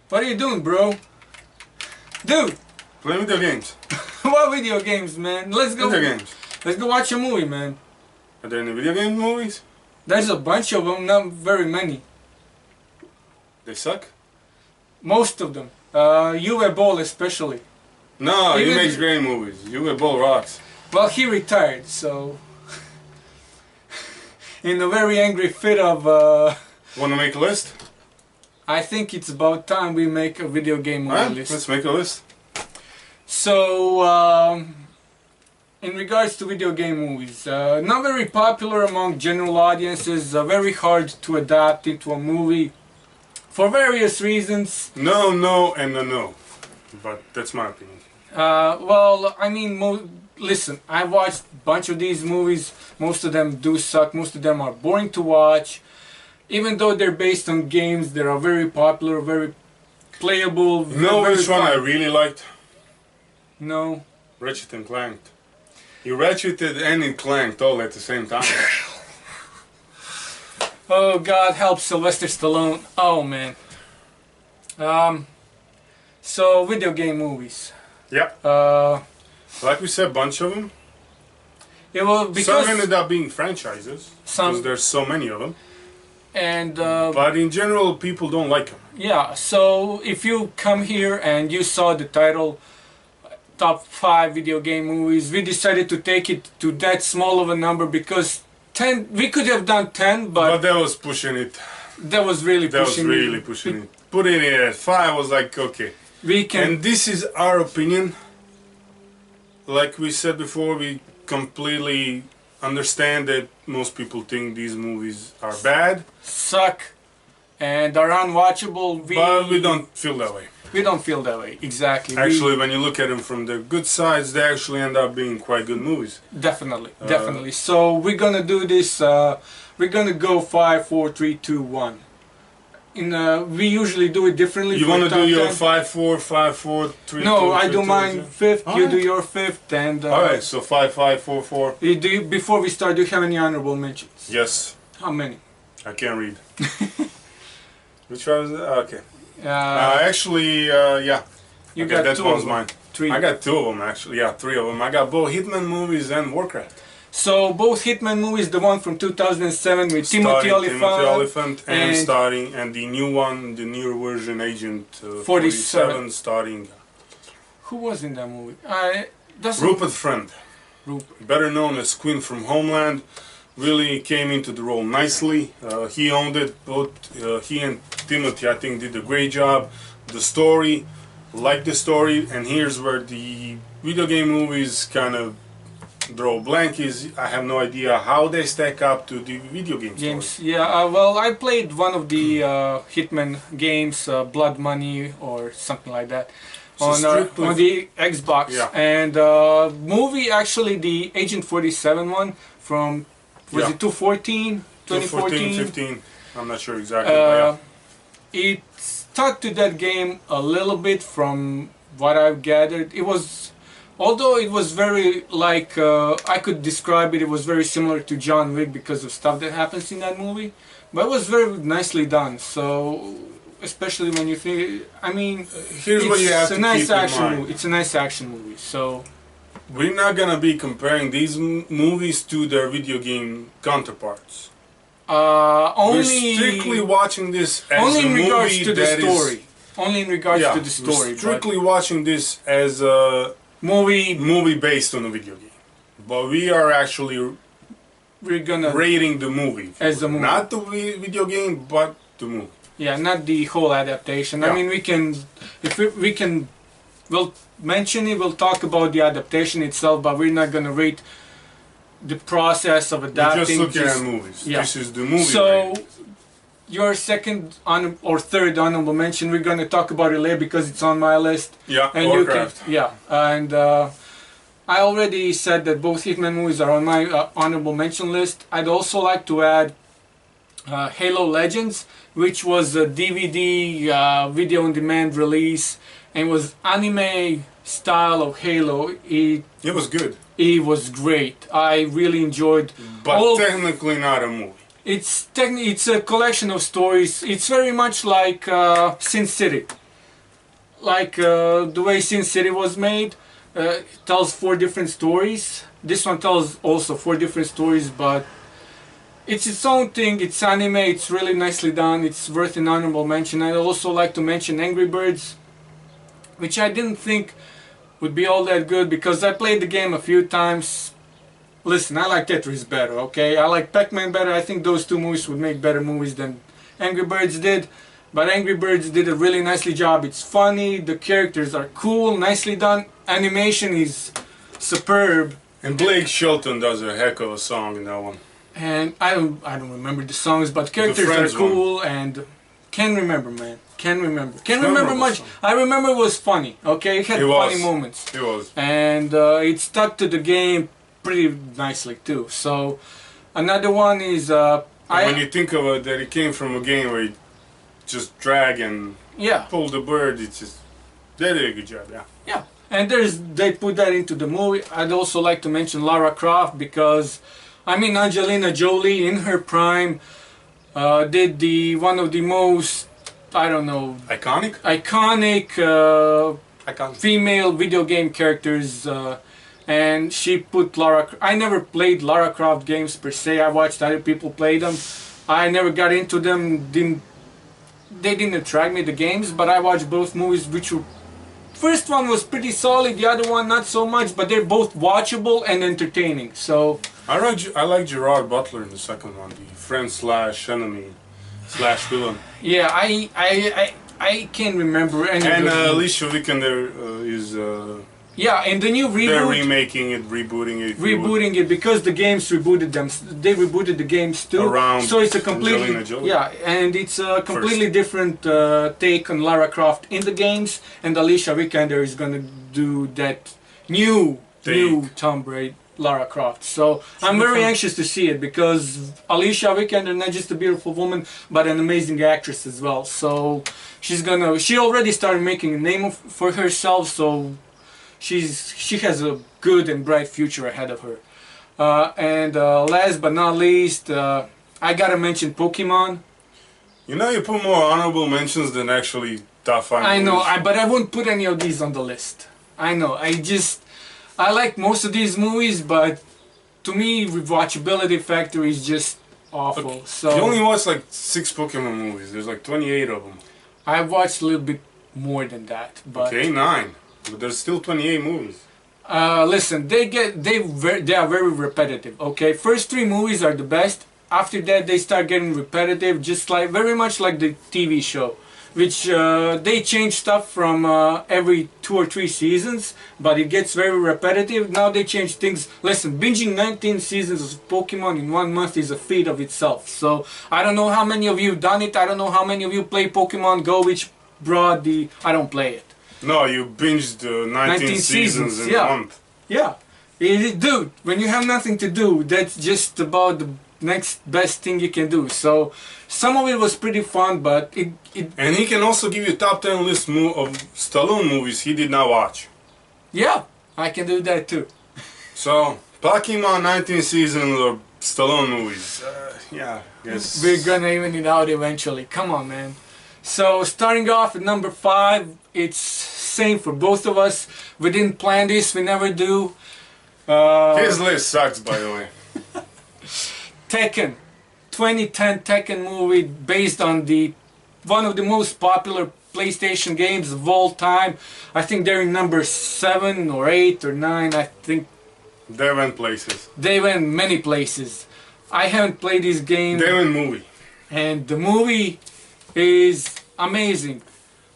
What are you doing, bro? Dude! Playing video games. What video games, man? Let's go. Video games. Let's go watch a movie, man. Are there any video game movies? There's a bunch of them, not very many. They suck? Most of them. Uwe Boll especially. No, Even he makes great movies. Uwe Boll rocks. Well, he retired, so... in a very angry fit of... Wanna make a list? I think it's about time we make a video game movie Alright, list. let's make a list. So, in regards to video game movies, not very popular among general audiences, very hard to adapt into a movie for various reasons. No, no, and no. But that's my opinion. Well, I mean, listen, I watched a bunch of these movies. Most of them do suck. Most of them are boring to watch. Even though they're based on games, they are very popular, very playable. You know very which one fun. I really liked? No. Ratchet and Clank. You ratcheted and clanked all at the same time. Oh, God help Sylvester Stallone. Oh, man. So, video game movies. Yeah. Like we said, bunch of them. It will because Some ended up being franchises. Some- Because there's so many of them. and But in general, people don't like them. yeah. So if you come here and you saw the title, top 5 video game movies, we decided to take it to that small of a number because 10. We could have done 10, But that was pushing it. that was really That was pushing. really pushing it. Putting it at 5 was like, okay. We can. And this is our opinion. Like we said before, we completely understand that most people think these movies are bad. Suck and are unwatchable. But we don't feel that way. We don't feel that way. Exactly. Actually, when you look at them from the good sides, they actually end up being quite good movies. Definitely, definitely. So we're gonna do this. We're gonna go 5, 4, 3, 2, 1. We usually do it differently. You for want to top do your 10. 5, 4, 5, 4, 3, No, 2, I 3, do 2, mine 2. fifth. You Alright. do your fifth, and Alright, so 5, 5, 4, 4. Before we start, do you have any honorable mentions? Yes, How many? I can't read. Which one was that? Okay. Uh, Actually, yeah. you Okay, got that 2 one's of them. mine. 3. I got 2 of them actually. Yeah, 3 of them. I got both Hitman movies and Warcraft. So both Hitman movies, the one from 2007 with Timothy Starring Timothy Olyphant, Olyphant and and- starring, and the new one, the newer version, Agent 47. 47, starring who was in that movie? Doesn't Rupert Friend, Rupert. better known as Quinn from Homeland. Really came into the role nicely. He owned it. Both he and Timothy, I think, did a great job. The story, like the story, and here's where the video game movies kind of draw blank. Is I have no idea how they stack up to the video game Games, story. yeah. Well, I played one of the Hitman games, Blood Money or something like that, So on strictly- the Xbox. Yeah. And movie, actually, the Agent 47 one from was Yeah. it 2014, 2014? 15. I'm not sure exactly. But It stuck to that game a little bit from what I've gathered. It was, although it was very like I could describe it. It was very similar to John Wick because of stuff that happens in that movie, but it was very nicely done. So, especially when you think, I mean, here's what you have it's to a nice keep in action mind. movie. It's a nice action movie. So, We're not gonna be comparing these movies to their video game counterparts. only We're strictly watching this as only a in regards movie to the that is- story. Only in regards yeah, to the story. we're strictly watching this as a but movie, movie based on a video game. But we are actually we're gonna rating the movie. As the movie. Not the video game, but the movie. Yeah, not the whole adaptation. I Yeah. mean, we can, if we can, we'll mention it, we'll talk about the adaptation itself, but we're not gonna rate the process of We're adapting. just looking just- at movies. yeah. This is the movie So, rating. your second or third honorable mention, we're gonna talk about it later because it's on my list. Yeah, And Warcraft. yeah, and I already said that both Hitman movies are on my honorable mention list. I'd also like to add Halo Legends, which was a DVD video on demand release, and was anime style of Halo. It was good, It was great. I really enjoyed. but all- technically not a movie. It's a collection of stories. It's very much like Sin City. like the way Sin City was made. It tells 4 different stories. This one tells also 4 different stories, but it's its own thing. It's anime. It's really nicely done. It's worth an honorable mention. I'd also like to mention Angry Birds, which I didn't think would be all that good because I played the game a few times. Listen, I like Tetris better, okay? I like Pac-Man better. I think those 2 movies would make better movies than Angry Birds did. But Angry Birds did a really nicely job. It's funny, the characters are cool, nicely done. Animation is superb. And Blake Shelton does a heck of a song in that one. And I don't remember the songs, but characters are cool and can remember, man. Can remember. Can't remember much. Song. I remember it was funny, okay? It had funny moments. It was. And it stuck to the game pretty nicely too. So another one is when you think of it, that it came from a game where you just drag and pull the bird, it's just they did a good job, yeah. Yeah, and they put that into the movie. I'd also like to mention Lara Croft because I mean Angelina Jolie in her prime did one of the most, I don't know, iconic female video game characters. And she put I never played Lara Croft games per se. I watched other people play them. I never got into them. They didn't attract me, the games, but I watched both movies, which were, first one was pretty solid, the other one not so much, but they're both watchable and entertaining. So I like Gerard Butler in the second one, the friend slash enemy slash villain. Yeah, I can't remember any. And Alicia Vikander is. Yeah, in the new reboot, they're remaking it, rebooting it, because the games rebooted them. They rebooted the games too. So it's a completely and it's a completely different take on Lara Croft in the games, and Alicia Vikander is gonna do that new Tomb Raider Lara Croft. So I'm very anxious to see it because Alicia Vikander, not just a beautiful woman, but an amazing actress as well. So she already started making a name for herself. So she has a good and bright future ahead of her. And last but not least, I gotta mention Pokemon. You know, you put more honorable mentions than actually top 5 movies. I know, but I won't put any of these on the list. I know, I like most of these movies, but to me, rewatchability factor is just awful. Okay. So you only watched like 6 Pokemon movies. There's like 28 of them. I watched a little bit more than that. But okay, 9. But there's still 28 movies. Listen, they are very repetitive. Okay, first 3 movies are the best. After that, they start getting repetitive, just like very much like the TV show, which they change stuff from every 2 or 3 seasons, but it gets very repetitive. Now they change things. Listen, binging 19 seasons of Pokemon in 1 month is a feat of itself. So I don't know how many of you have done it. I don't know how many of you play Pokemon Go, which brought the. I don't play it. No, you binged 19 seasons in a month. Yeah. Dude, when you have nothing to do, that's just about the next best thing you can do. So, some of it was pretty fun, but it And he can also give you a top 10 list of Stallone movies he did not watch. Yeah, I can do that too. So, Pokemon 19 seasons or Stallone movies. Yeah, yes. We're gonna even it out eventually. Come on, man. So, starting off at number 5, it's same for both of us. We didn't plan this, we never do. His list sucks, by the way. Tekken. 2010 Tekken movie based on one of the most popular PlayStation games of all time. I think they're in number 7 or 8 or 9, I think. They went places. They went many places. I haven't played this game. They went movie. And the movie is amazing.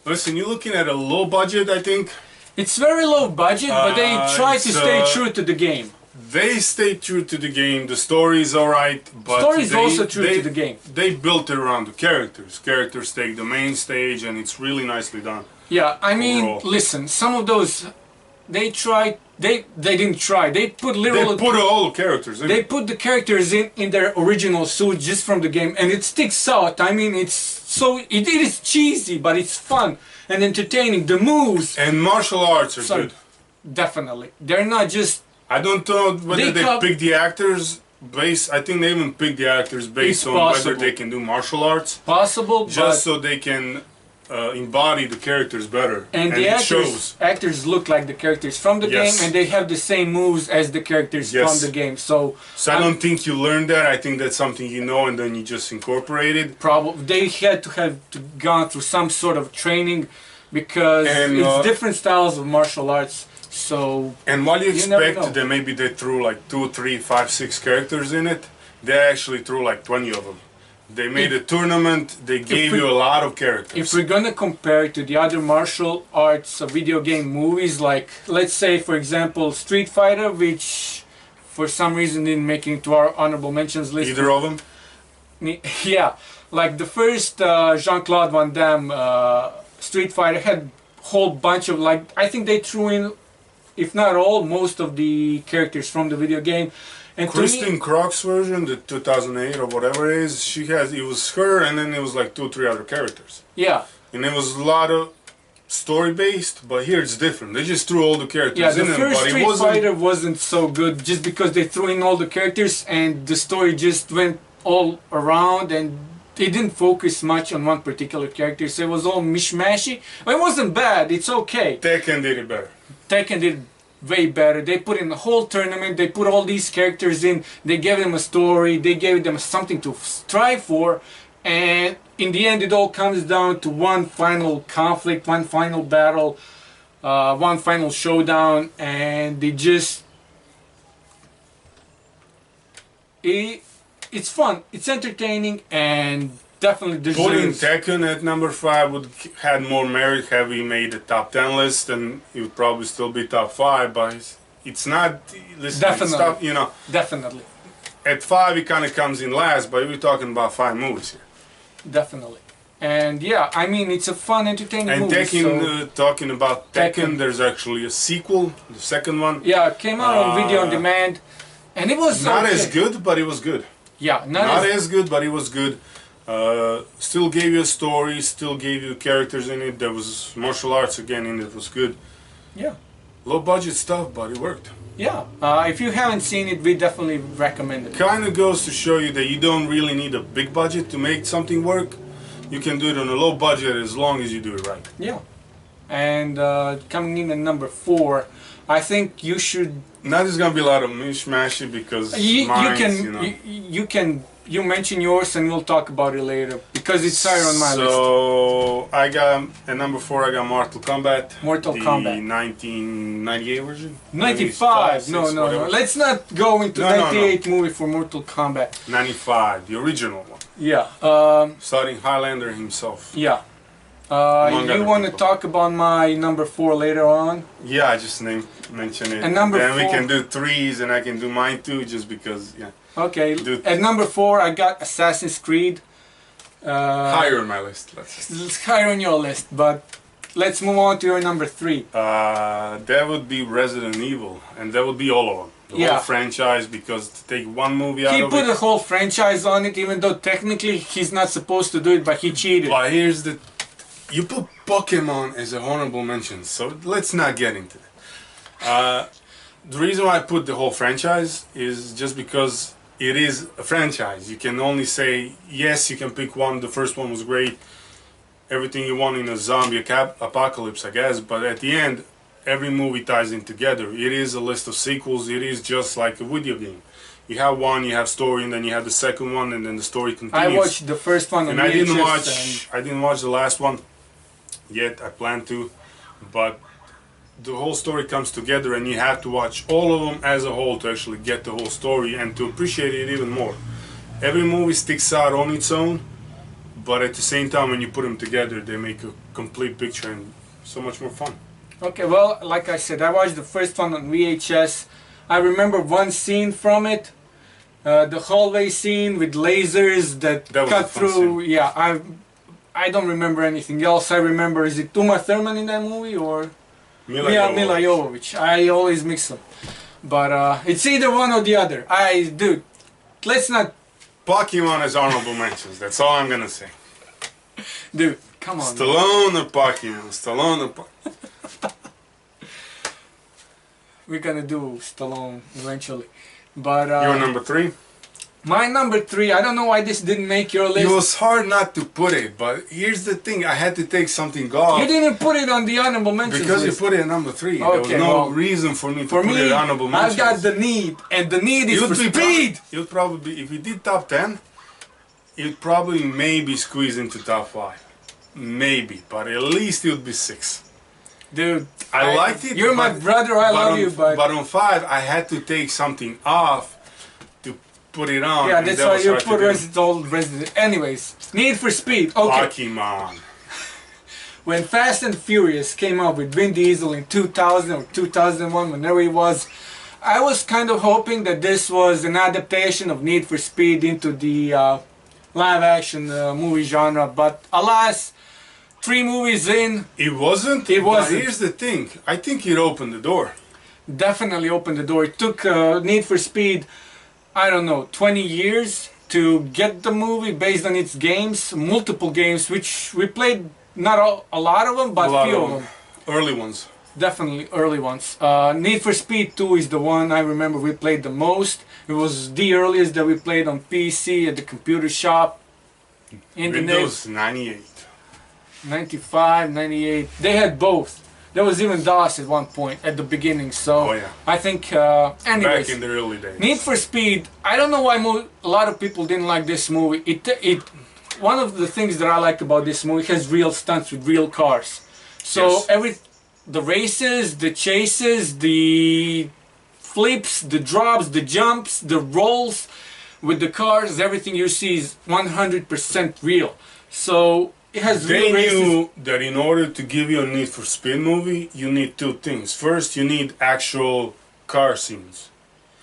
Listen, you're looking at a low budget, I think. It's very low budget, but they try to stay true to the game. They stay true to the game. The story is alright, but story is also true to the game. They built it around the characters. Characters take the main stage, and it's really nicely done. Yeah, I mean, overall. Listen, some of those they tried. They didn't try. They put literal. They put all the characters in. They put the characters in their original suit just from the game, and it sticks out. I mean, it is cheesy, but it's fun and entertaining. The moves and martial arts are good. Definitely, they're not just. I don't know whether they pick the actors based. I think they even pick the actors based on whether they can do martial arts. Possible, just so they can embody the characters better, And the it shows. actors look like the characters from the Yes. game, and they have the same moves as the characters Yes. from the game. So So I don't think you learn that. I think that's something you know, and then you just incorporate it. probably they had to have gone through some sort of training because And, it's different styles of martial arts. So And while you You never expect know. that maybe they threw like 2, 3, 5, 6 characters in it, they actually threw like 20 of them. They made a tournament. They gave we- you a lot of characters. if we're gonna compare it to the other martial arts video game movies, like let's say for example Street Fighter, which for some reason didn't make it into our honorable mentions list. Either of them. Yeah, like the first Jean-Claude Van Damme Street Fighter had a whole bunch of, like, I think they threw in, if not all, most of the characters from the video game. And to me, Kristen Krog's version, the 2008 or whatever it is, it was her, and then it was like 2, 3 other characters. yeah, And it was a lot of story based, but here it's different. They just threw all the characters yeah, the in them, first but it Street wasn't. Fighter wasn't so good just because they threw in all the characters and the story just went all around and they didn't focus much on one particular character, so it was all mishmashy. But it wasn't bad, it's okay. Tekken did it better. Tekken did way better. They put in the whole tournament, they put all these characters in, they gave them a story, they gave them something to strive for, and in the end it all comes down to one final conflict, one final battle, one final showdown, and they just... It's fun, it's entertaining, and definitely Putting deserves... Tekken at number 5 would had more merit had we made the top 10 list, and it would probably still be top 5. But it's not. Listen, Definitely. It's tough, you know. Definitely, At 5, it kind of comes in last, but we're talking about 5 movies here. definitely. And yeah, I mean, it's a fun, entertaining And movie. Tekken, so- talking about Tekken, Tekken. there's actually a sequel, the second one. Yeah, it came out on video on demand, and it was Not okay. as good, but it was good. Yeah, Not not as as good, but it was good. Still gave you a story, still gave you characters in it. There was martial arts again in it. It was good. yeah, Low budget stuff, but it worked. yeah. If you haven't seen it, we definitely recommend it. Kind of goes to show you that you don't really need a big budget to make something work. You can do it on a low budget as long as you do it right. Yeah, and coming in at number 4, I think you should. Now there's gonna be a lot of mishmashy because You mine's, can you know. you can you mention yours, and we'll talk about it later because it's higher on my list. So I got at number 4. I got Mortal Kombat. Mortal the Kombat. 1998 version. 95. No, no, no. whatever. Let's not go into No, no, no. 98 movie for Mortal Kombat. 95, the original one, Yeah. starring Highlander himself. Yeah. Among You other want to people. talk about my number 4 later on? Yeah, I just mention it. And number then we 4 can do 3s, and I can do mine too, just because. Yeah, Okay, Dude. at number 4 I got Assassin's Creed. higher on my list. It's higher on your list, but let's move on to your number 3. That would be Resident Evil, and that would be all of them. The Yeah. whole franchise, because to take one movie out He of put it. a whole franchise on it, even though technically he's not supposed to do it, but he cheated. But here's the. You put Pokemon as a honorable mention, so let's not get into that. The reason why I put the whole franchise is just because it is a franchise. You can only say, yes, you can pick one. The first one was great. Everything you want in a zombie apocalypse, I guess. But at the end, every movie ties in together. It is a list of sequels. It is just like a video game. You have one, you have story, and then you have the second one, and then the story continues. I watched the first one on And I didn't VHS watch. I didn't watch the last one yet. I plan to, but the whole story comes together, and you have to watch all of them as a whole to actually get the whole story and to appreciate it even more. Every movie sticks out on its own, but at the same time, when you put them together, they make a complete picture and so much more fun. Okay, well, like I said, I watched the first one on VHS. I remember one scene from it, the hallway scene with lasers that That was a cut fun through. scene. Yeah, I don't remember anything else. I remember, is it Uma Thurman in that movie or Mila Jovovich? I always mix them, but it's either one or the other. Dude, let's not, Pokemon is honorable mentions. That's all I'm gonna say. dude. Come on. man. Stallone or Pokemon? Stallone or Pokemon? We're gonna do Stallone eventually, but You're number 3. My number 3, I don't know why this didn't make your It list. was hard not to put it, but here's the thing: I had to take something off You didn't put it on the honorable mentions because list. you put it at number 3. There was Okay, no well, reason for me to For put it me, at honorable mentions. I've got the need, and the need is for speed. It would probably be, if you did top 10, it probably maybe squeeze into top 5. Maybe, but at least it would be 6. Dude, I liked it. You're my but- brother, I love you, but on 5, I had to take something off to put it on. yeah, and that's that why was you hard to put do. Resident. Anyways, Need for Speed. Okay, Pokemon. when Fast and Furious came up with Vin Diesel in 2000 or 2001, whenever it was, I was kind of hoping that this was an adaptation of Need for Speed into the live-action movie genre, but alas, 3 movies in, It wasn't. It but wasn't. here's the thing. I think it opened the door. definitely opened the door. It took Need for Speed, I don't know, 20 years to get the movie based on its games, multiple games, which we played not a lot of them, but A lot few of of them. them. Early ones. Definitely early ones. Need for Speed 2 is the one I remember we played the most. It was the earliest that we played on PC at the computer shop. In the Windows 98. 95, 98. They had both. There was even DOS at one point at the beginning. So Oh, yeah. I think, anyways, Back in the early days. Need for Speed. I don't know why a lot of people didn't like this movie. One of the things that I liked about this movie has real stunts with real cars. So Yes. the races, the chases, the flips, the drops, the jumps, the rolls with the cars, everything you see is 100% real. So it has They real races. knew that in order to give you a Need for Speed movie, you need 2 things. First, you need actual car scenes.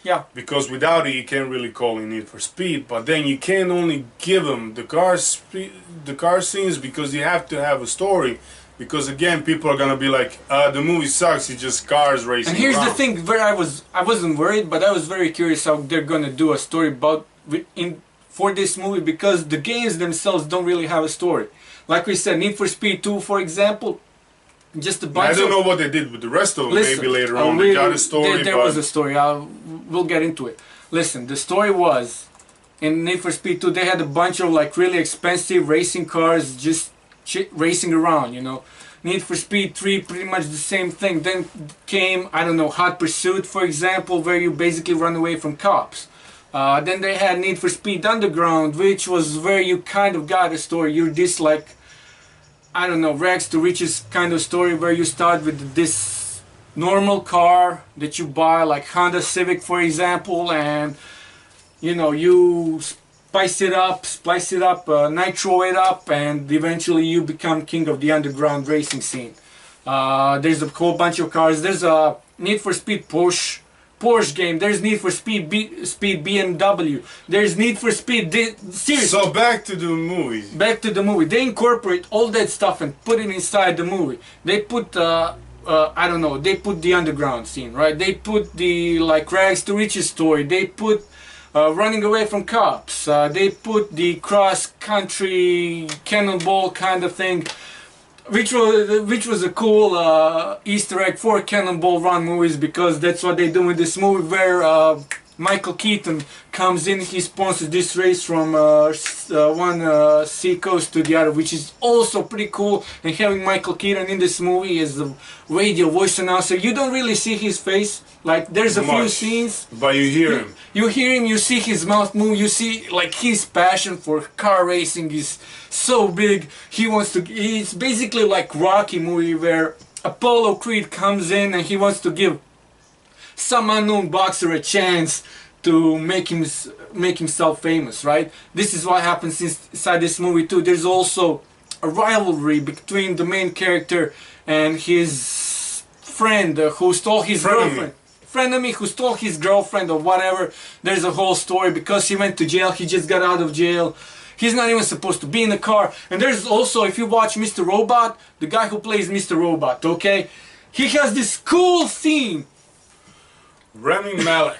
Yeah. Because without it, you can't really call it Need for Speed. But then you can't only give them the car scenes because you have to have a story. Because again, people are gonna be like, the movie sucks. It's just cars racing. And here's the around." thing: where I wasn't worried, but I was very curious how they're gonna do a story for this movie because the games themselves don't really have a story. Like we said, Need for Speed 2, for example, just a bunch I don't of. know what they did with the rest of them. Listen, Maybe later on they got a story. There but was a story. We'll get into it. Listen, the story was in Need for Speed 2. They had a bunch of like really expensive racing cars just racing around. You know, Need for Speed 3, pretty much the same thing. Then came, I don't know, Hot Pursuit, for example, where you basically run away from cops. Then they had Need for Speed Underground, which was where you kind of got a story. You're this like, I don't know, rags to riches kind of story where you start with this normal car that you buy, like Honda Civic, for example, and you know, you spice it up, nitro it up, and eventually you become king of the underground racing scene. There's a whole bunch of cars. There's a Need for Speed Porsche game. There's Need for Speed BMW. There's Need for Speed. Seriously. So back to the movies. Back to the movie. They incorporate all that stuff and put it inside the movie. They put I don't know. They put the underground scene, right? They put the like rags to riches story. They put running away from cops. They put the cross country cannonball kind of thing, which was a cool Easter egg for Cannonball Run movies because that's what they do in this movie where Michael Keaton comes in. He sponsors this race from one seacoast to the other, which is also pretty cool. And having Michael Keaton in this movie as the radio voice announcer, you don't really see his face. Like there's a few scenes, but you hear him. You hear him, you see his mouth move, you see like his passion for car racing is so big. It's basically like Rocky movie where Apollo Creed comes in and he wants to give some unknown boxer a chance to make himself famous, right? This is what happens inside this movie too. There's also a rivalry between the main character and his friend who stole his girlfriend. Frenemy who stole his girlfriend or whatever. There's a whole story because he went to jail. He just got out of jail. He's not even supposed to be in the car. And there's also, if you watch Mr. Robot, the guy who plays Mr. Robot, okay? He has this cool scene. Rami Malek.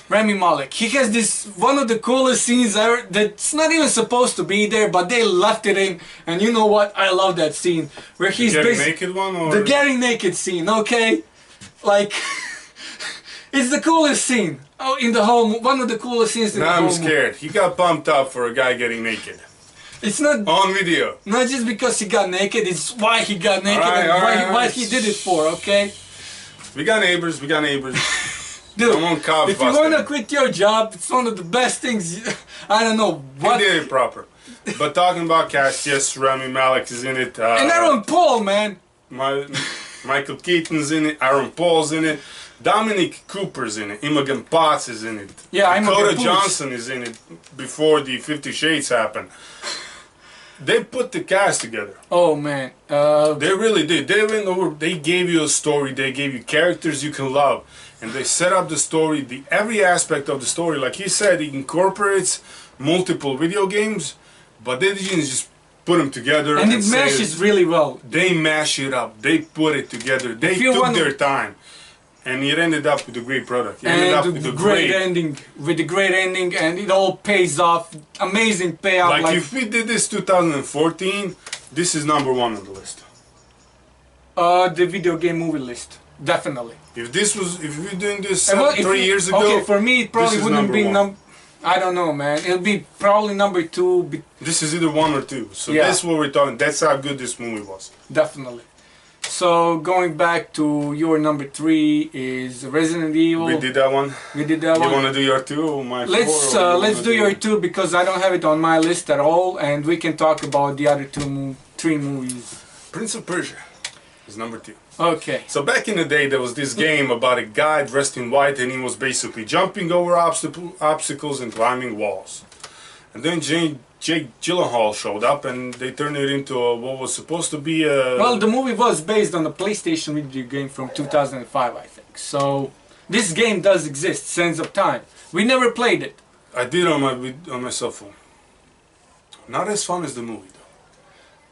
Rami Malek. He has this, one of the coolest scenes ever that's not even supposed to be there, but they left it in. And you know what? I love that scene. Where he's The getting naked one? Or? The getting naked scene, okay? Like... It's the coolest scene. Oh, in the whole one of the coolest scenes in the Now whole I'm movie. scared. He got pumped up for a guy getting naked It's not on video. not just because he got naked. It's why he got naked and what he did it for. Okay, We got neighbors. We got neighbors. dude. I won't cough If you busting. wanna quit your job, it's one of the best things. I don't know He what. did it proper. But talking about cast, yes, Rami Malek is in it. And Aaron Paul, man. Michael Keaton's in it. Aaron Paul's in it. Dominic Cooper's in it. Imogen Potts is in it. Yeah, Imogen Dakota Poots. Johnson is in it before the 50 Shades happened. They put the cast together. Oh man. They really did. They went over. They gave you a story. They gave you characters you can love, and they set up the story. Every aspect of the story, like he said, he incorporates multiple video games, but they didn't just put them together. And it say meshes really well. They mash it up. They put it together. They If you took wanna- their time, and it ended up with a great product. It ended up And with the a great ending, with the great ending, and it all pays off. Amazing payout. Like if we did this 2014, this is number one on the list. The video game movie list, definitely. If we're doing this And well, if 3 you- years ago, okay, for me it probably this is wouldn't number be one. I don't know, man. It'll be probably number two, This is either one or two. So Yeah. that's what we're talking. That's how good this movie was. definitely. So going back to your number three is Resident Evil. We did that one. We did that You one. want to do your two or my Let's four? Or you let's wanna do your two because I don't have it on my list at all, and we can talk about the other three movies. Prince of Persia is number two. Okay. So back in the day, there was this game about a guy dressed in white, and he was basically jumping over obstacles and climbing walls. And then Jake Gyllenhaal showed up, and they turned it into what was supposed to be a. Well, the movie was based on a PlayStation video game from 2005, I think. So this game does exist, Sands of Time. We never played it. I did on my cell phone. Not as fun as the movie though.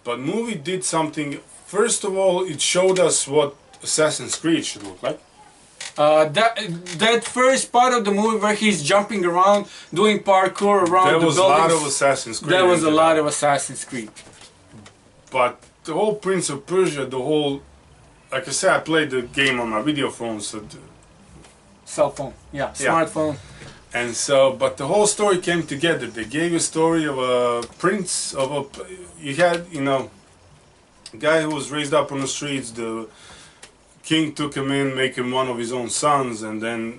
But movie did something. First of all, it showed us what Assassin's Creed should look like. That first part of the movie where he's jumping around, doing parkour around There the was a lot buildings, of Assassin's Creed. there was a into lot that. of Assassin's Creed. But the whole Prince of Persia, the whole, like I said, I played the game on my video phone, so. Cell phone, yeah, Yeah. smartphone. And so, but the whole story came together. They gave a story of a prince of a. You had, a guy who was raised up on the streets. The king took him in, make him one of his own sons, and then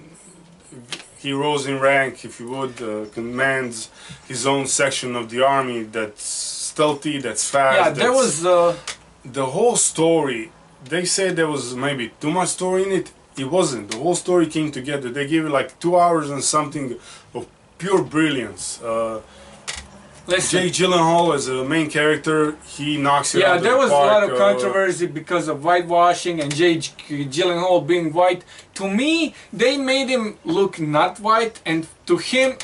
he rose in rank, if you would, commands his own section of the army that's stealthy, that's fast. Yeah, there was. The whole story. They said there was maybe too much story in it. It wasn't. The whole story came together. They gave it like 2 hours and something of pure brilliance. Listen, Jake Gyllenhaal as a main character, he knocks it out yeah, of there the was a park. lot of controversy because of whitewashing and Jake Gyllenhaal being white. To me, they made him look not white, and to him,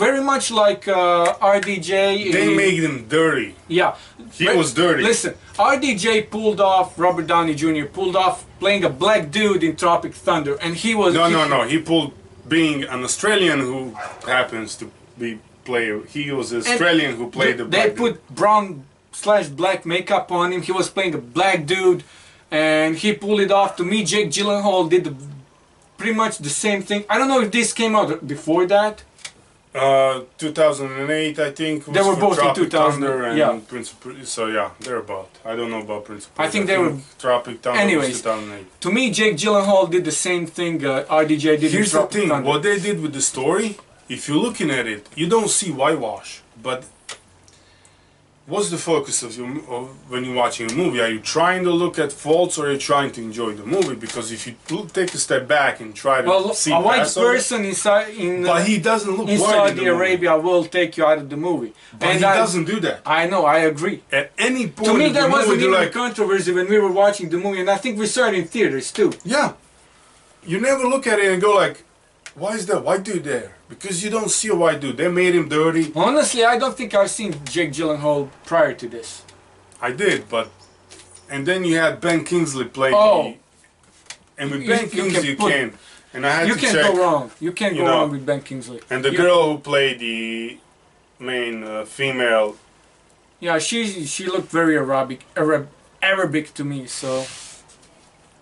very much like RDJ. They made him dirty. Yeah. He was dirty. Listen, RDJ pulled off, Robert Downey Jr. pulled off playing a black dude in Tropic Thunder, and he was... No. He pulled being an Australian who happens to be player. He was an Australian who played the black They put brown/black makeup on him. He was playing a black dude, and he pulled it off. To me, Jake Gyllenhaal did pretty much the same thing. I don't know if this came out before that. 2008, I think. Was They were for both in Tropic 2000, Thunder and yeah. Prince of Persia. So yeah, they're about. I don't know about Prince of I Persia. think they were- Tropic Thunder Anyways. was 2008. To me, Jake Gyllenhaal did the same thing RDJ did in Here's the Tropic thing, Thunder. what they did with the story, if you're looking at it, you don't see whitewash, but what's the focus of when you're watching a movie? Are you trying to look at faults or are you trying to enjoy the movie? Because if you take a step back and try to Well, see a white past all that- person in but he doesn't look in white in Saudi the movie. Arabia will take you out of the movie. But And he I- doesn't do that. I know, I agree. At any point To me, in the there wasn't movie, even you're a like, controversy when we were watching the movie, and I think we saw it in theaters too. yeah. You never look at it and go like, why is that white dude there? Because you don't see a white dude. They made him dirty. Honestly, I don't think I've seen Jake Gyllenhaal prior to this. I did, but and then you had Ben Kingsley play. Oh. And with You- Ben you Kingsley, can you put- can. And I had You to can't check. go wrong. You can't you go know, wrong with Ben Kingsley. And the You- girl who played the main female, Yeah, she looked very Arabic to me. So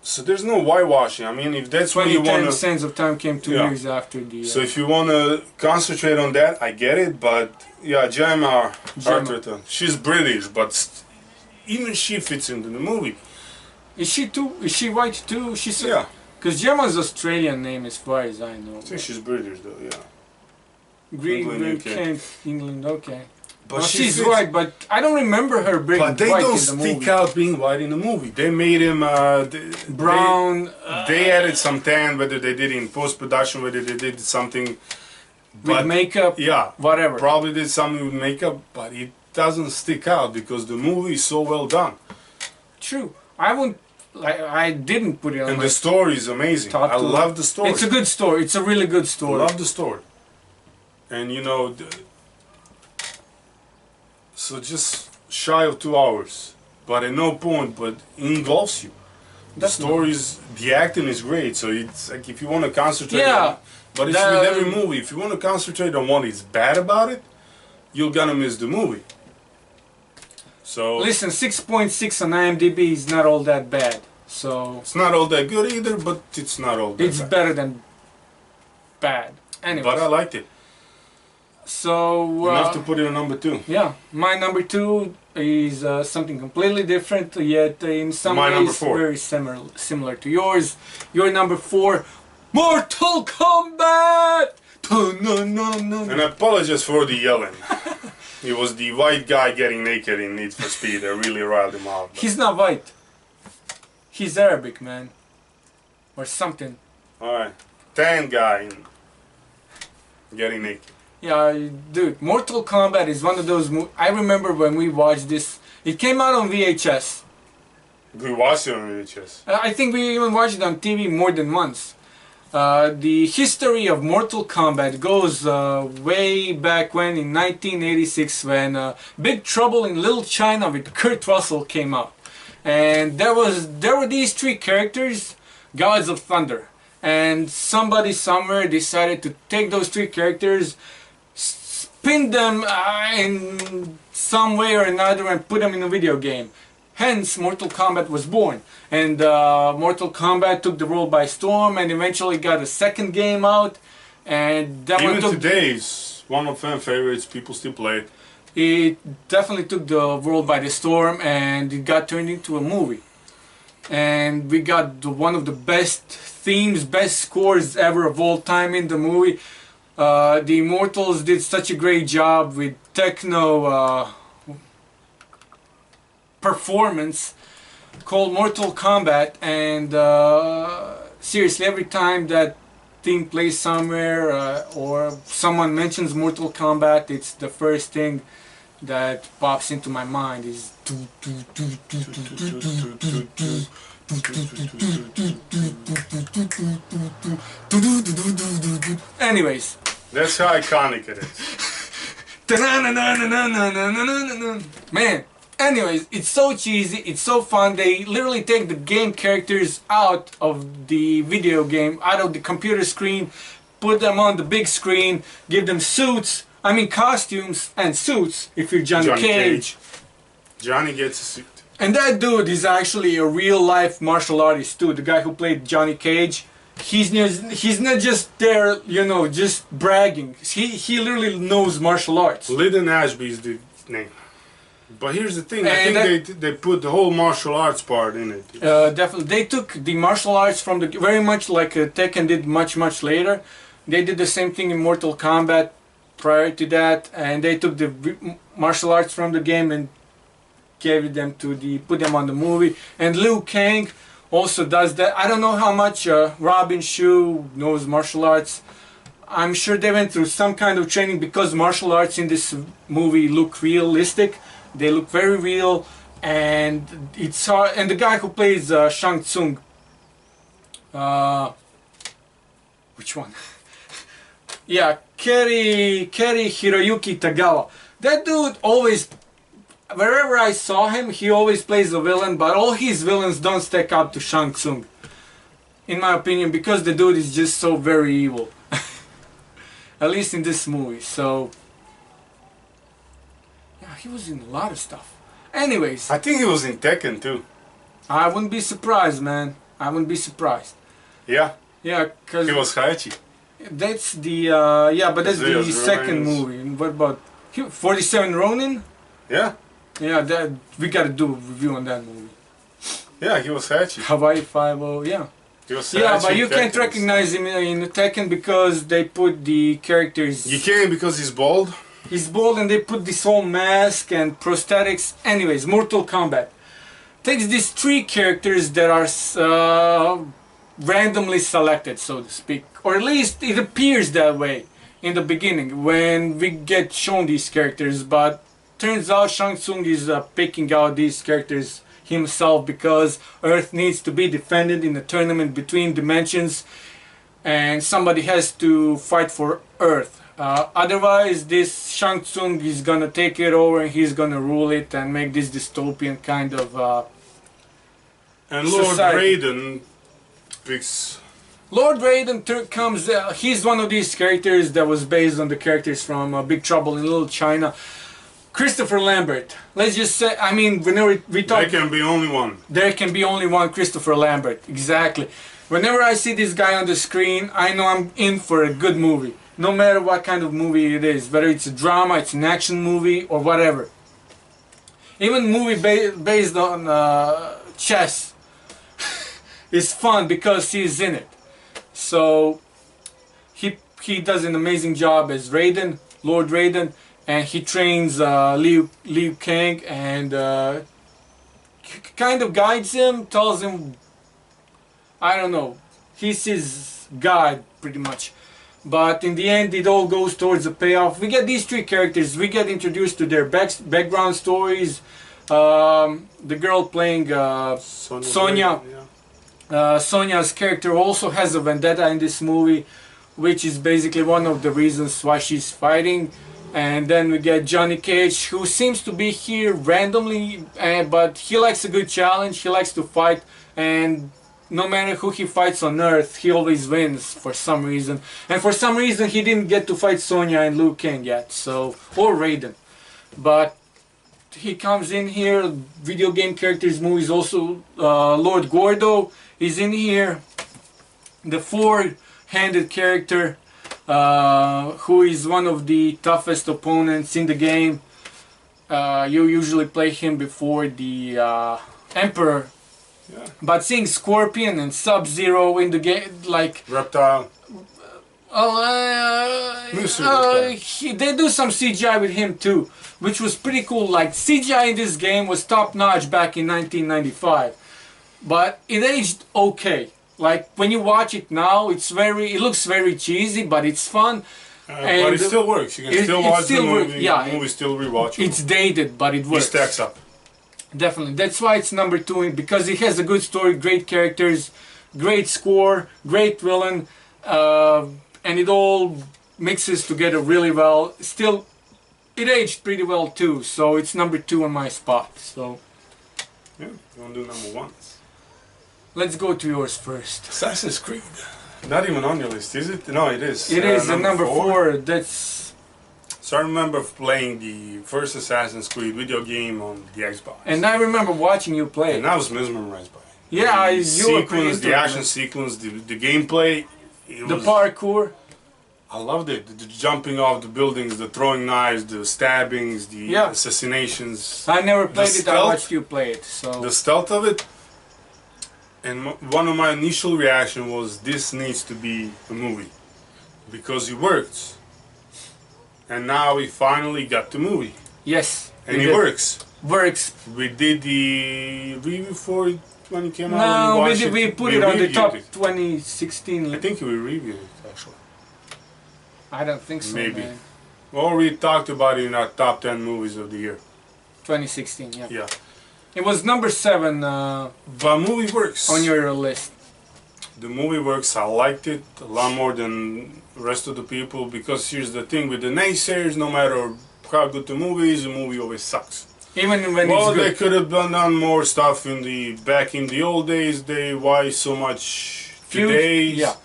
So there's no whitewashing. I mean, if that's what you 2010 want to... Sands of Time came 2 Yeah. years after the... So if you want to concentrate on that, I get it. But yeah, Gemma Arterton, she's British, but even she fits into the movie. Is she too? Is she white too? She's Yeah. Because Gemma's Australian name, as far as I know. I think she's British though, yeah. England, UK. Kent, England. Okay. But Well, she she's fits- white, but I don't remember her being But they white don't in the stick movie. out being white in the movie. They made him Brown. They added some tan, whether they did in post production, whether they did something. with makeup. Yeah, Whatever. probably did something with makeup, but it doesn't stick out because the movie is so well done True. I wouldn't. I didn't put it on and my the story is amazing. top I two. love the story. It's a good story. It's a really good I story. love the story, and you know, so just shy of 2 hours, but at no point, but engulfs you. The Definitely. stories, the acting is great. So it's like if you want to concentrate, Yeah. on, but it's with every movie. If you want to concentrate on what is bad about it, you're gonna miss the movie. So Listen, 6.6 on IMDb is not all that bad. So it's not all that good either, but it's not all that it's bad. better than bad. Anyway. But I liked it So enough to put it on number 2. yeah, my number 2 is something completely different, yet in some My number ways 4. very similar to yours. Your number 4, Mortal Kombat. No, no, no. And I apologize for the yelling. It was the white guy getting naked in Need for Speed that really riled him out. He's not white. He's Arabic, man, or something. Alright, tan guy getting naked. Yeah, dude, Mortal Kombat is one of those I remember when we watched this. It came out on VHS. We watched it on VHS. I think we even watched it on TV more than once. The history of Mortal Kombat goes way back when, in 1986, when Big Trouble in Little China with Kurt Russell came out. And there were these 3 characters, Gods of Thunder. And somebody somewhere decided to take those 3 characters, spin them in some way or another and put them in a video game. Hence, Mortal Kombat was born. And Mortal Kombat took the world by storm and eventually got a second game out. And that one Even took, today, it's one of fan favorites. People still play it. it definitely took the world by the storm, and it got turned into a movie. And we got one of the best themes, best scores ever of all time in the movie. The Immortals did such a great job with techno performance called Mortal Kombat, and seriously, every time that theme plays somewhere or someone mentions Mortal Kombat, it's the first thing that pops into my mind is anyways. That's how iconic it is. Man, anyways, it's so cheesy, it's so fun. They literally take the game characters out of the video game, out of the computer screen, put them on the big screen, give them suits, I mean costumes and suits if you're Johnny Cage. Johnny gets a suit. And that dude is actually a real life martial artist too. The guy who played Johnny Cage. He's not just there, you know, just bragging. He literally knows martial arts. Lyndon Ashby is the name. But here's the thing, I And think they put the whole martial arts part in it. Definitely, they took the martial arts from the very much like Tekken did much later. They did the same thing in Mortal Kombat prior to that, and they took the martial arts from the game and gave them to put them on the movie. And Liu Kang also does that. I don't know how much Robin Shou knows martial arts. I'm sure they went through some kind of training because martial arts in this movie look realistic. They look very real, and it's hard. And the guy who plays Shang Tsung, which one? Yeah, Keri Hiroyuki Tagawa. That dude always, wherever I saw him, he always plays a villain, but all his villains don't stack up to Shang Tsung, in my opinion, because the dude is just so very evil. At least in this movie, so... Yeah, he was in a lot of stuff. Anyways, I think he was in Tekken too. I wouldn't be surprised, man. I wouldn't be surprised. Yeah, Yeah, because he was Hayachi. that's the yeah, but that's Zeus the second Remains. movie. And what about 47 Ronin? Yeah, Yeah, that we gotta do a review on that movie. yeah, he was Hayachi. Hawaii Five-O, yeah. He was Yeah, Hayachi but you can't characters. recognize him in Tekken because they put the characters. You can because he's bald. He's bald and they put this whole mask and prosthetics. Anyways, Mortal Kombat takes these three characters that are randomly selected, so to speak, or at least it appears that way in the beginning when we get shown these characters. But turns out Shang Tsung is picking out these characters himself because Earth needs to be defended in a tournament between dimensions, and somebody has to fight for Earth. Otherwise, this Shang Tsung is gonna take it over and he's gonna rule it and make this dystopian kind of And Lord society. Raiden picks. Lord Raiden comes. He's one of these characters that was based on the characters from Big Trouble in Little China. Christopher Lambert. Let's just say, I mean, whenever we talk, There can be only one. there can be only one Christopher Lambert. Exactly. Whenever I see this guy on the screen, I know I'm in for a good movie. No matter what kind of movie it is, whether it's a drama, it's an action movie, or whatever. Even movie based on chess is fun because he's in it. So he does an amazing job as Raiden, Lord Raiden, and he trains Liu Kang and kind of guides him, tells him, I don't know, he's his guide pretty much. But in the end, it all goes towards a payoff. We get these three characters. We get introduced to their background stories. The girl playing Sonya. Yeah. Sonya's character also has a vendetta in this movie, which is basically one of the reasons why she's fighting. And then we get Johnny Cage, who seems to be here randomly, but he likes a good challenge. He likes to fight, and no matter who he fights on Earth, he always wins for some reason. And for some reason, he didn't get to fight Sonya and Liu Kang yet, so, or Raiden. But he comes in here. Video game characters movies also. Lord Gordo is in here. The four-handed character, who is one of the toughest opponents in the game. You usually play him before the Emperor. Yeah. But seeing Scorpion and Sub-Zero in the game, like, Reptile. they do some CGI with him too, which was pretty cool. Like, CGI in this game was top notch back in 1995, but it aged okay. Like, when you watch it now, it looks very cheesy, but it's fun. But it still works. You can still watch the movie. Yeah, the movie still rewatchable. it's dated, but it He works. stacks up. Definitely. That's why it's number 2, because it has a good story, great characters, great score, great villain, and it all mixes together really well. Still, it aged pretty well too, so it's number 2 on my spot. So Yeah, you want to do number 1? let's go to yours first. Assassin's Creed. Not even on your list, is it? No, it is. It is number 4. That's So I remember playing the first Assassin's Creed video game on the Xbox. and I remember watching you play. And I was mesmerized by it. Yeah, The you were pretty sequence, into the it, action man. sequence, the gameplay. The parkour. I loved it. The jumping off the buildings, the throwing knives, the stabbings, the Yeah. assassinations. I never played it. I stealth. watched you play it. So The stealth of it. And one of my initial reaction was, this needs to be a movie. Because it worked. And now we finally got the movie. yes, And we it did. works. Works. We did the review for it when it came out. No, we watched did. We put we it on the reviewed top it. 2016. I think we reviewed it actually. I don't think so. Maybe. Man. Or we talked about it in our top 10 movies of the year. 2016. Yeah. Yeah. It was number 7 But movie works. on your list. The movie works. I liked it a lot more than the rest of the people, because here's the thing with the naysayers, no matter how good the movie always sucks. Even when Well, it's they good. could have done more stuff back in the old days. Why so much today? Yeah.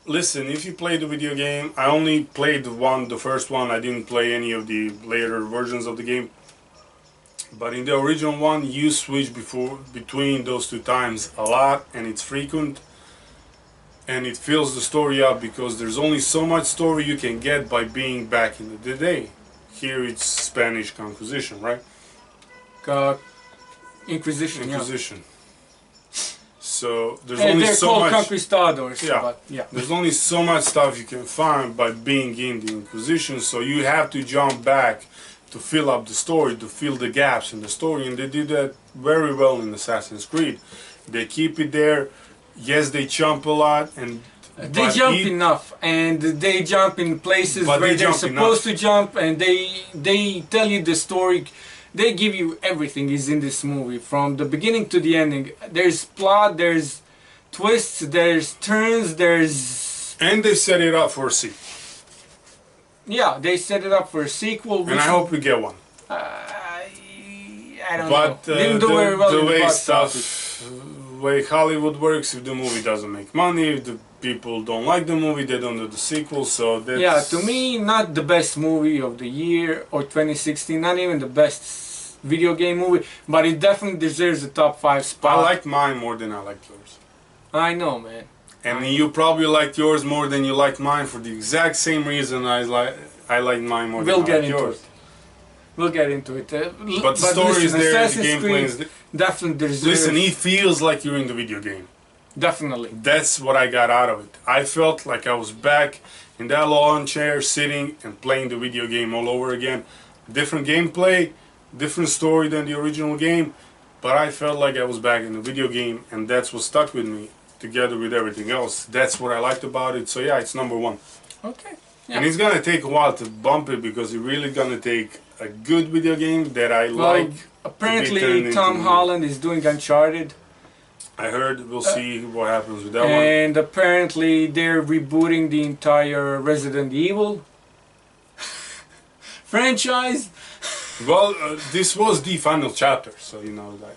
Listen, if you play the video game, I only played the first one. I didn't play any of the later versions of the game. But in the original one, you switch between those two times a lot, and it's frequent, and it fills the story up because there's only so much story you can get by being back in the day. Here it's Spanish Conquisition, right? Inquisition. Inquisition. So there's Hey, only they're so called much. conquistadors. Yeah. But yeah. There's only so much stuff you can find by being in the Inquisition, so you have to jump back to fill up the story, to fill the gaps in the story, and they did that very well in Assassin's Creed. They keep it there. Yes, they jump a lot, and They jump enough, and they jump in places But where they they're jump supposed enough. to jump, and they tell you the story. They give you everything is in this movie from the beginning to the ending. There's plot, there's twists, there's turns, there's and they set it up for a sequel. yeah. They set it up for a sequel. And I hope we get one. I don't But know. Didn't do very well the in the way box office. way Hollywood works, if the movie doesn't make money, if the people don't like the movie, they don't do the sequel. So that's, Yeah, to me, not the best movie of the year or 2016. Not even the best video game movie, but it definitely deserves a top 5 spot. I like mine more than I like yours. I know, man. And you probably liked yours more than you liked mine for the exact same reason I like mine more We'll than I get like into yours. it. We'll get into it. But the story is listen, there, the Assassin's gameplay Creed is there. definitely deserves. Listen, it feels like you're in the video game. Definitely. That's what I got out of it. I felt like I was back in that lawn chair, sitting and playing the video game all over again. Different gameplay, different story than the original game, but I felt like I was back in the video game, and that's what stuck with me, together with everything else. That's what I liked about it. So yeah, it's number 1. Okay. Yeah. And it's gonna take a while to bump it because it's really gonna take a good video game that I Well, like. apparently turned Tom into- Holland is doing Uncharted, I heard we'll see what happens with that one. and apparently they're rebooting the entire Resident Evil franchise. Well, this was the final chapter, so you know that.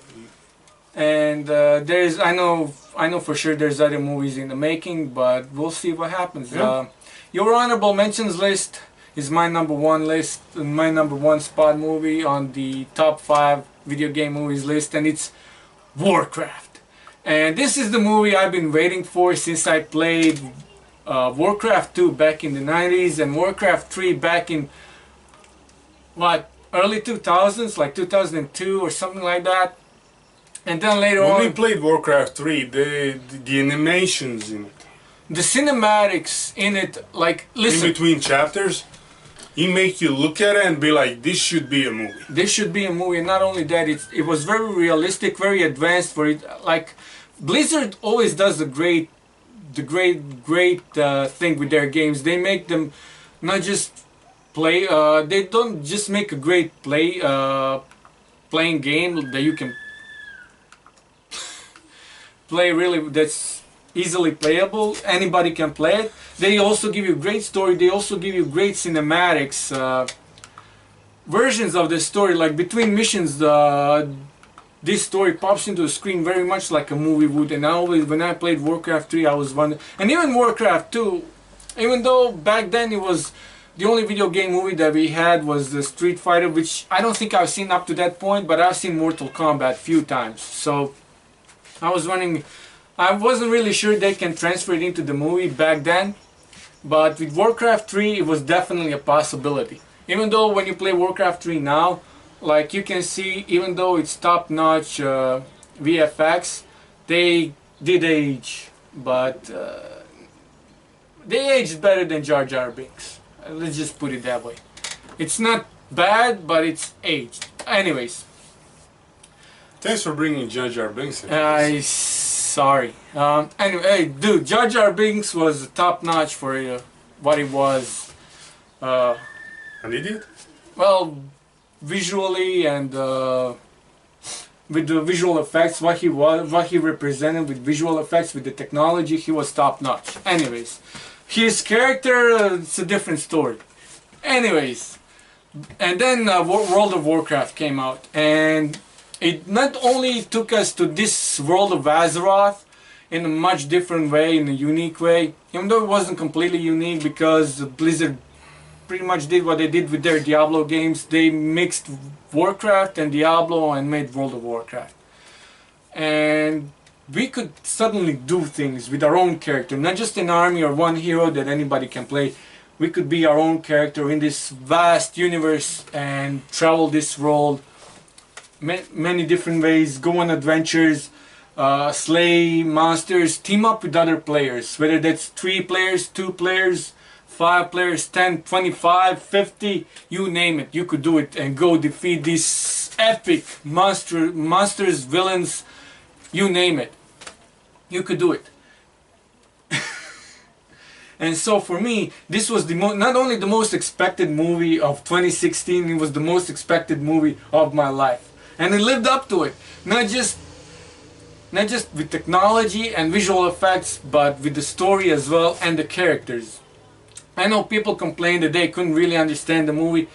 And there's, I know for sure there's other movies in the making, but we'll see what happens. Yeah. Your honorable mentions list is my number 1 list, my number 1 spot movie on the top 5 video game movies list, and it's Warcraft. And this is the movie I've been waiting for since I played Warcraft 2 back in the 90s and Warcraft 3 back in what, early 2000s, like 2002 or something like that. And then later When on, we played Warcraft 3, the animations in it, the cinematics in it, like, in listen, between chapters, it make you look at it and be like, this should be a movie. this should be a movie. And not only that, it was very realistic, very advanced for it. Like, Blizzard always does the great thing with their games. They make them not just play. They don't just make a great playing game that you can play really. That's easily playable. Anybody can play it. They also give you great story. They also give you great cinematics. Versions of the story, like between missions, this story pops into the screen very much like a movie would. And I always, when I played Warcraft 3, I was wondering, and even Warcraft 2, even though back then it was the only video game movie that we had was the Street Fighter, which I don't think I've seen up to that point, but I've seen Mortal Kombat a few times. So I was wondering, I wasn't really sure they can transfer it into the movie back then, but with Warcraft 3 it was definitely a possibility. Even though when you play Warcraft 3 now, like you can see, even though it's top-notch VFX, they did age, but they aged better than Jar Jar Binks. Let's just put it that way. It's not bad, but it's aged. Anyways, Thanks for bringing Jar Jar Binks in. sorry. Anyway, hey, dude, Jar Jar Binks was top-notch for what it was. An idiot? Well, visually and with the visual effects, what he represented with visual effects, with the technology, he was top-notch. Anyways, his character, it's a different story. Anyways, and then World of Warcraft came out, and it not only took us to this world of Azeroth in a much different way, in a unique way, even though it wasn't completely unique because Blizzard pretty much did what they did with their Diablo games. They mixed Warcraft and Diablo and made World of Warcraft. And we could suddenly do things with our own character, not just an army or one hero that anybody can play. We could be our own character in this vast universe and travel this world many different ways, go on adventures, slay monsters, team up with other players, whether that's 3 players, 2 players, 5 players, 10, 25, 50, you name it, you could do it and go defeat these epic monsters, villains, you name it, you could do it. And so for me, this was the not only the most expected movie of 2016, it was the most expected movie of my life. And it lived up to it, not just with technology and visual effects, but with the story as well and the characters. I know people complain that they couldn't really understand the movie,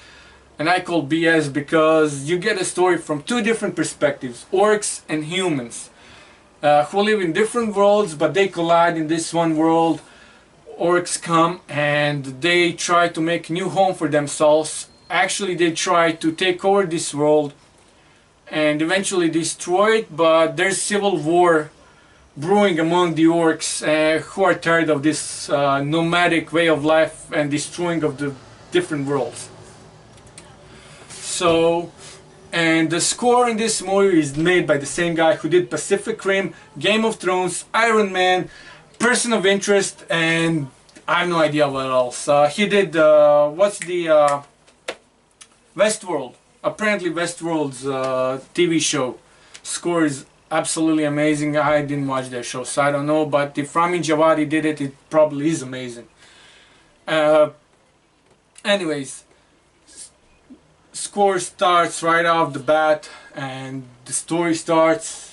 and I call BS, because you get a story from 2 different perspectives, orcs and humans, who live in different worlds, but they collide in this one world. Orcs come and they try to make a new home for themselves. Actually, they try to take over this world and eventually destroy it, but there's civil war brewing among the orcs who are tired of this nomadic way of life and destroying of the different worlds. So, and the score in this movie is made by the same guy who did Pacific Rim, Game of Thrones, Iron Man, Person of Interest, and I have no idea what else. He did, what's the Westworld. Apparently Westworld's TV show. Score is absolutely amazing. I didn't watch that show, so I don't know, but if Ramin Djawadi did it, it probably is amazing. Anyways, score starts right off the bat and the story starts,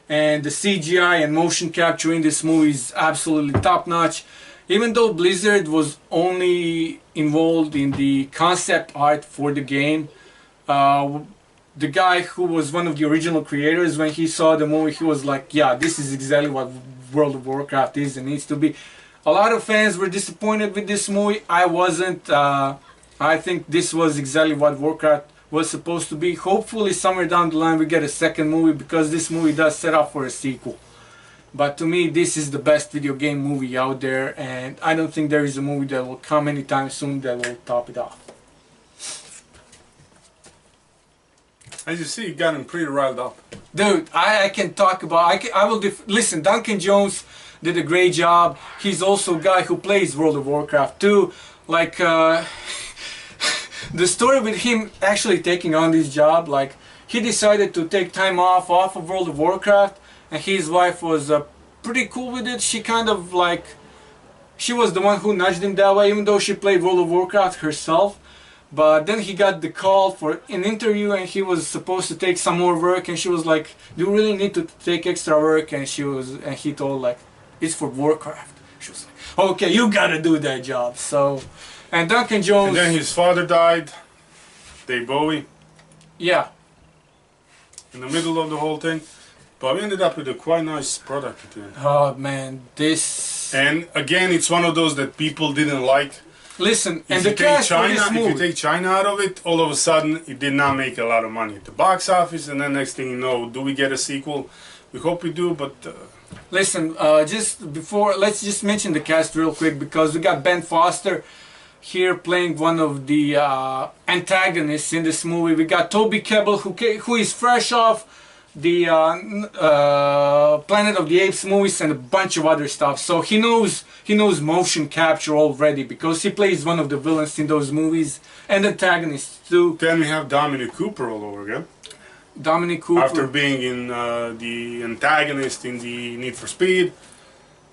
and the CGI and motion capture in this movie is absolutely top notch. Even though Blizzard was only involved in the concept art for the game, the guy who was one of the original creators, when he saw the movie, he was like, yeah, this is exactly what World of Warcraft is and needs to be. A lot of fans were disappointed with this movie. I wasn't. I think this was exactly what Warcraft was supposed to be. Hopefully somewhere down the line we get a second movie, because this movie does set up for a sequel. But to me, this is the best video game movie out there, and I don't think there is a movie that will come anytime soon that will top it off. As you see, you got him pretty riled up. Dude, I can talk about, listen, Duncan Jones did a great job. He's also a guy who plays World of Warcraft too. Like, the story with him actually taking on this job, like, he decided to take time off of World of Warcraft, and his wife was pretty cool with it. She kind of like, she was the one who nudged him that way, even though she played World of Warcraft herself. But then he got the call for an interview, and he was supposed to take some more work, and she was like, do you really need to take extra work? And he told, like, it's for Warcraft. She was like, okay, you gotta do that job. So, and Duncan Jones, And then his father died, Dave Bowie, yeah, in the middle of the whole thing. But we ended up with a quite nice product at the end. oh man, this, And again, it's one of those that people didn't like. listen, and If the you take cast for China, this if you movie, take China out of it, all of a sudden it did not make a lot of money at the box office, and then next thing you know, do we get a sequel? We hope we do, but listen, just before, let's just mention the cast real quick, because we got Ben Foster here playing one of the antagonists in this movie. We got Toby Kebbell, who is fresh off the Planet of the Apes movies and a bunch of other stuff. So he knows motion capture already, because he plays one of the villains in those movies and antagonists too. then we have Dominic Cooper all over again. Dominic Cooper. After being in the antagonist in the Need for Speed,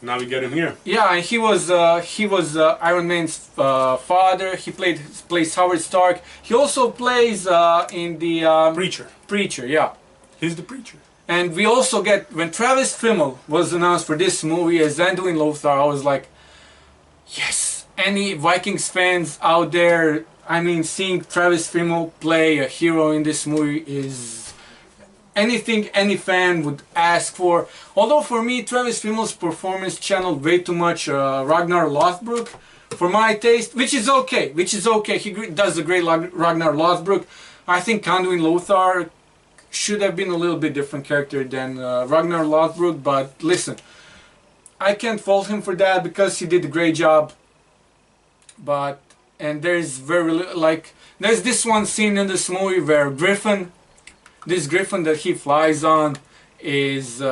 now we get him here. Yeah, and he was Iron Man's father. He plays Howard Stark. He also plays in the Preacher. Yeah. He's the Preacher. And we also get, when Travis Fimmel was announced for this movie as Anduin Lothar, I was like, yes! Any Vikings fans out there, I mean, seeing Travis Fimmel play a hero in this movie is anything any fan would ask for. Although for me, Travis Fimmel's performance channeled way too much Ragnar Lothbrok, for my taste, which is okay. He does a great Ragnar Lothbrok. I think Conduin Lothar should have been a little bit different character than Ragnar Lothbrok, but listen, I can't fault him for that because he did a great job. But and there's there's this one scene in this movie where this griffin that he flies on is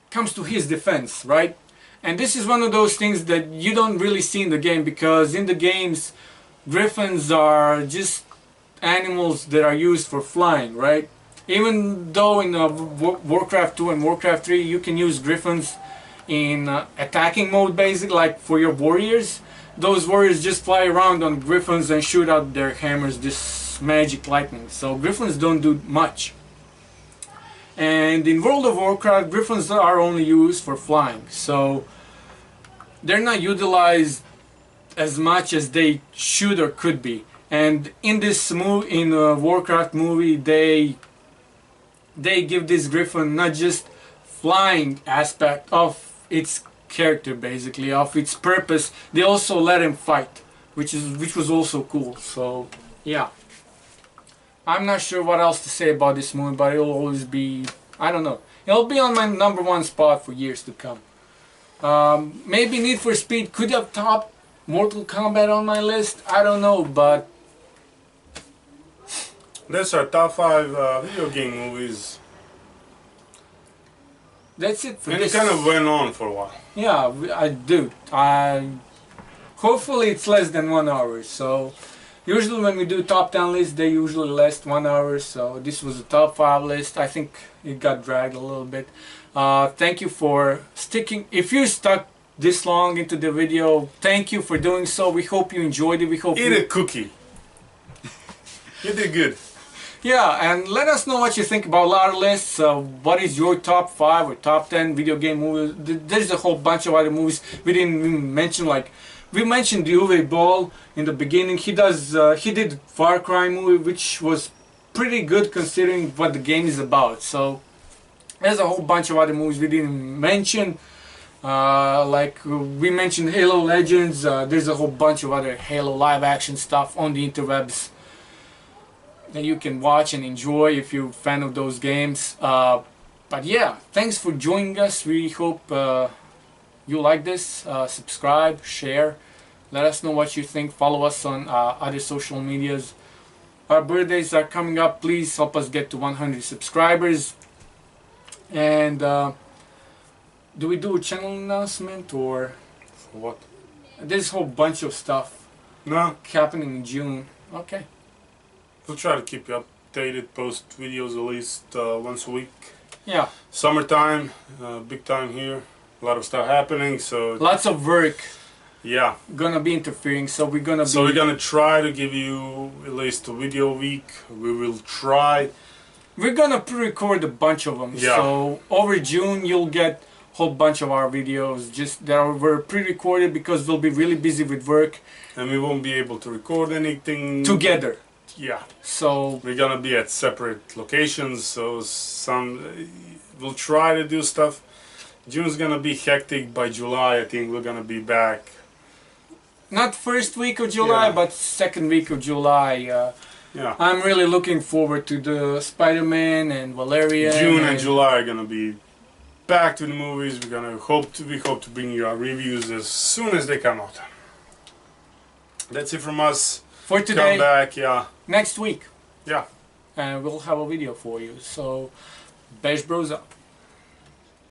comes to his defense, right? And this is one of those things that you don't really see in the game, because in the games griffins are just animals that are used for flying, right? Even though in Warcraft 2 and Warcraft 3 you can use griffins in attacking mode, basically, like for your warriors. Those warriors just fly around on griffins and shoot out their hammers, this magic lightning. So griffins don't do much. And in World of Warcraft, griffins are only used for flying, so they're not utilized as much as they should or could be. And in this Warcraft movie, they give this griffin not just flying aspect of its character, basically, of its purpose. They also let him fight, which was also cool. So yeah, I'm not sure what else to say about this movie, but it'll always be, I don't know, it'll be on my #1 spot for years to come. Maybe Need for Speed could have topped Mortal Kombat on my list, I don't know, but that's our top 5 video game movies. That's it for and this. It kind of went on for a while. Yeah, I do. Hopefully it's less than 1 hour. So usually when we do top 10 lists, they usually last 1 hour. So this was a top 5 list. I think it got dragged a little bit. Thank you for sticking. If you stuck this long into the video, thank you for doing so. We hope you enjoyed it. We hope Eat a cookie. You did good. Yeah, and let us know what you think about our lists. What is your top 5 or top 10 video game movies? There's a whole bunch of other movies we didn't even mention. Like we mentioned Uwe Boll in the beginning. He did Far Cry movie, which was pretty good considering what the game is about. So there's a whole bunch of other movies we didn't mention. Like we mentioned Halo Legends. There's a whole bunch of other Halo live action stuff on the interwebs that you can watch and enjoy if you're a fan of those games. But yeah, thanks for joining us. We hope you like this. Subscribe, share, let us know what you think. Follow us on other social medias. Our birthdays are coming up. Please help us get to 100 subscribers. And do we do a channel announcement or For what? there's a whole bunch of stuff No. happening in June? Okay. We'll try to keep you updated, post videos at least once a week. Yeah. Summertime, big time here. A lot of stuff happening, so Lots of work yeah. gonna be interfering, so we're gonna So we're gonna try to give you at least a video a week. We will try. We're gonna pre-record a bunch of them. Yeah. So over June you'll get a whole bunch of our videos just that were pre-recorded because we'll be really busy with work. And we won't be able to record anything Together. Yeah. So We're gonna be at separate locations, so we'll try to do stuff. June's gonna be hectic. By July I think we're gonna be back. not first week of July, Yeah. but second week of July. Yeah. I'm really looking forward to the Spider-Man and Valerian. June and July are gonna be back to the movies. We hope to bring you our reviews as soon as they come out. That's it from us. For today, Come back, yeah. next week. Yeah. And we'll have a video for you. So, Bash Bros up.